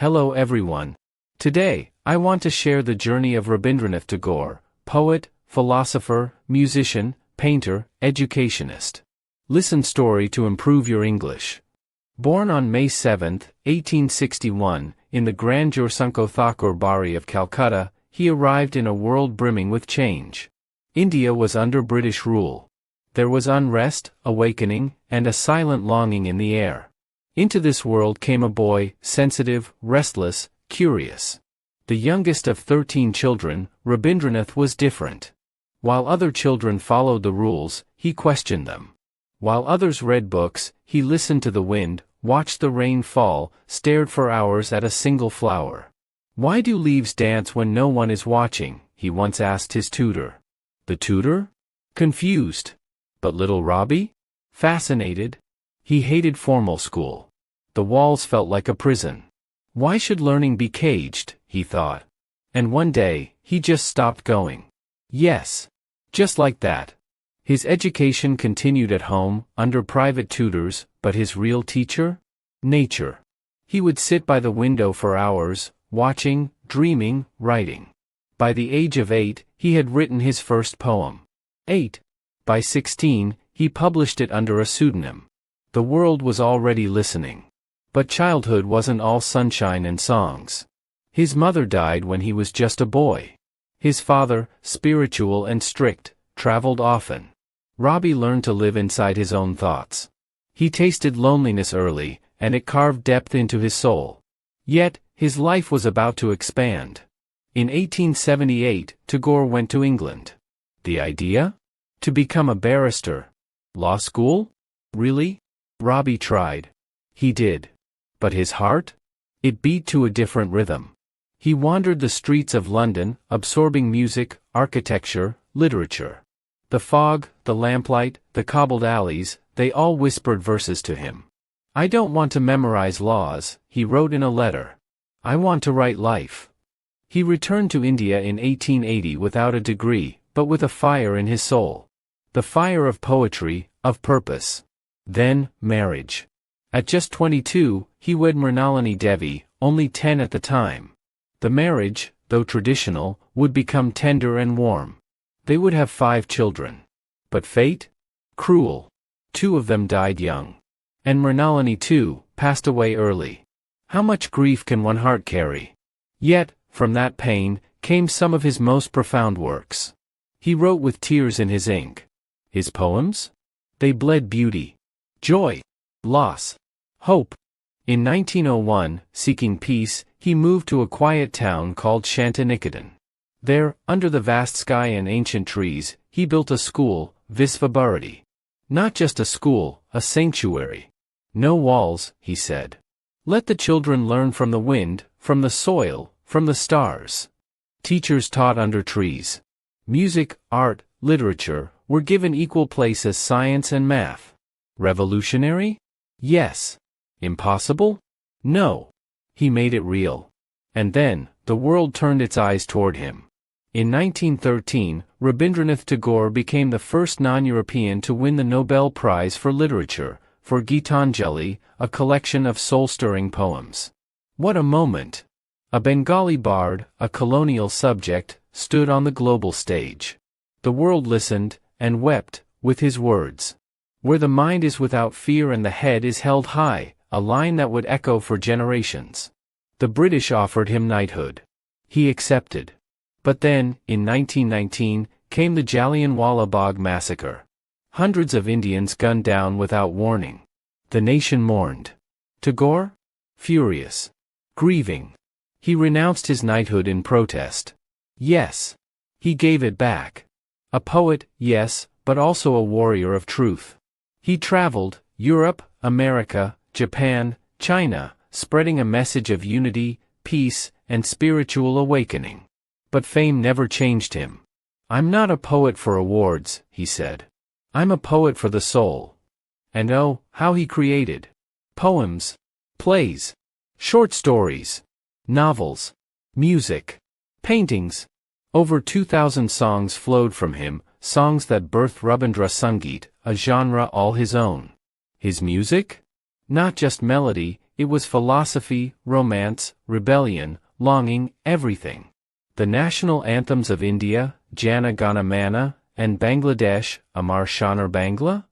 Hello everyone. Today, I want to share the journey of Rabindranath Tagore, poet, philosopher, musician, painter, educationist. Listen story to improve your English. Born on May 7, 1861, in the Grandeur Sunko Thakur Bari of Calcutta, he arrived in a world brimming with change. India was under British rule. There was unrest, awakening, and a silent longing in the air. Into this world came a boy, sensitive, restless, curious. The youngest of 13 children, Rabindranath was different. While other children followed the rules, he questioned them. While others read books, he listened to the wind, watched the rain fall, stared for hours at a single flower. "Why do leaves dance when no one is watching?" he once asked his tutor. The tutor? Confused. But little Robbie? Fascinated. He hated formal school. The walls felt like a prison. Why should learning be caged, he thought. And one day, he just stopped going. Yes. Just like that. His education continued at home, under private tutors, but his real teacher? Nature. He would sit by the window for hours, watching, dreaming, writing. By the age of 8, he had written his first poem. 8. By 16, he published it under a pseudonym. The world was already listening. But childhood wasn't all sunshine and songs. His mother died when he was just a boy. His father, spiritual and strict, traveled often. Robbie learned to live inside his own thoughts. He tasted loneliness early, and it carved depth into his soul. Yet, his life was about to expand. In 1878, Tagore went to England. The idea? To become a barrister. Law school? Really? Robbie tried. He did. But his heart? It beat to a different rhythm. He wandered the streets of London, absorbing music, architecture, literature. The fog, the lamplight, the cobbled alleys, they all whispered verses to him. "I don't want to memorize laws," he wrote in a letter. "I want to write life." He returned to India in 1880 without a degree, but with a fire in his soul. The fire of poetry, of purpose. Then, marriage. At just 22, he wed Mrinalini Devi, only 10 at the time. The marriage, though traditional, would become tender and warm. They would have 5 children. But fate? Cruel. 2 of them died young. And Mrinalini too, passed away early. How much grief can one heart carry? Yet, from that pain, came some of his most profound works. He wrote with tears in his ink. His poems? They bled beauty, joy, loss, hope. In 1901, seeking peace, he moved to a quiet town called Shantiniketan. There, under the vast sky and ancient trees, he built a school, Visva Bharati. Not just a school, a sanctuary. No walls, he said. Let the children learn from the wind, from the soil, from the stars. Teachers taught under trees. Music, art, literature, were given equal place as science and math. Revolutionary? Yes. Impossible? No. He made it real. And then, the world turned its eyes toward him. In 1913, Rabindranath Tagore became the first non-European to win the Nobel Prize for Literature, for Gitanjali, a collection of soul-stirring poems. What a moment! A Bengali bard, a colonial subject, stood on the global stage. The world listened, and wept, with his words. Where the mind is without fear and the head is held high, a line that would echo for generations. The British offered him knighthood. He accepted. But then, in 1919, came the Jallianwala Bagh massacre. Hundreds of Indians gunned down without warning. The nation mourned. Tagore? Furious. Grieving. He renounced his knighthood in protest. Yes. He gave it back. A poet, yes, but also a warrior of truth. He traveled, Europe, America, Japan, China, spreading a message of unity, peace, and spiritual awakening. But fame never changed him. "I'm not a poet for awards," he said. "I'm a poet for the soul." And oh, how he created. Poems, plays, short stories, novels, music, paintings. Over 2,000 songs flowed from him, songs that birthed Rabindra Sangeet, a genre all his own. His music? Not just melody, It was philosophy, romance, rebellion, longing, everything. The national anthems of India, Jana Gana Mana, and Bangladesh, Amar Shanar Bangla?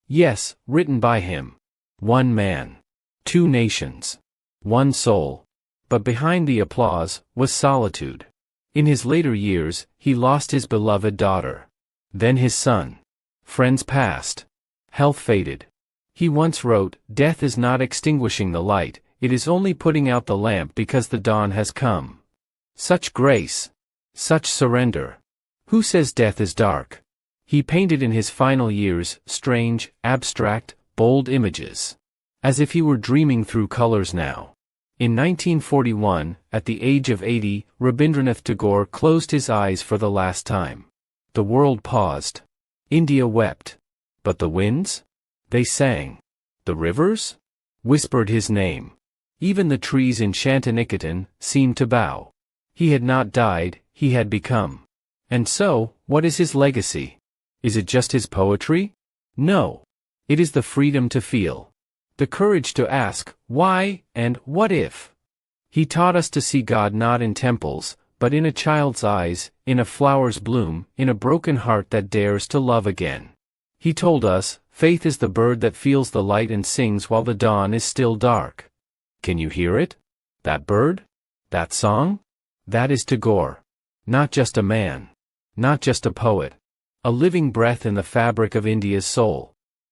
Yes, written by him. One man. Two nations. One soul. But behind the applause was solitude. In his later years, he lost his beloved daughter. Then his son. Friends passed. Health faded. He once wrote, "Death is not extinguishing the light, it is only putting out the lamp because the dawn has come." Such grace. Such surrender. Who says death is dark? He painted in his final years strange, abstract, bold images. As if he were dreaming through colors now. In 1941, at the age of 80, Rabindranath Tagore closed his eyes for the last time. The world paused. India wept. But the winds? They sang. The rivers? Whispered his name. Even the trees in Shantiniketan seemed to bow. He had not died, he had become. And so, what is his legacy? Is it just his poetry? No. It is the freedom to feel. The courage to ask, why, and what if? He taught us to see God not in temples, but in a child's eyes, in a flower's bloom, in a broken heart that dares to love again. He told us, faith is the bird that feels the light and sings while the dawn is still dark. Can you hear it? That bird? That song? That is Tagore. Not just a man. Not just a poet. A living breath in the fabric of India's soul.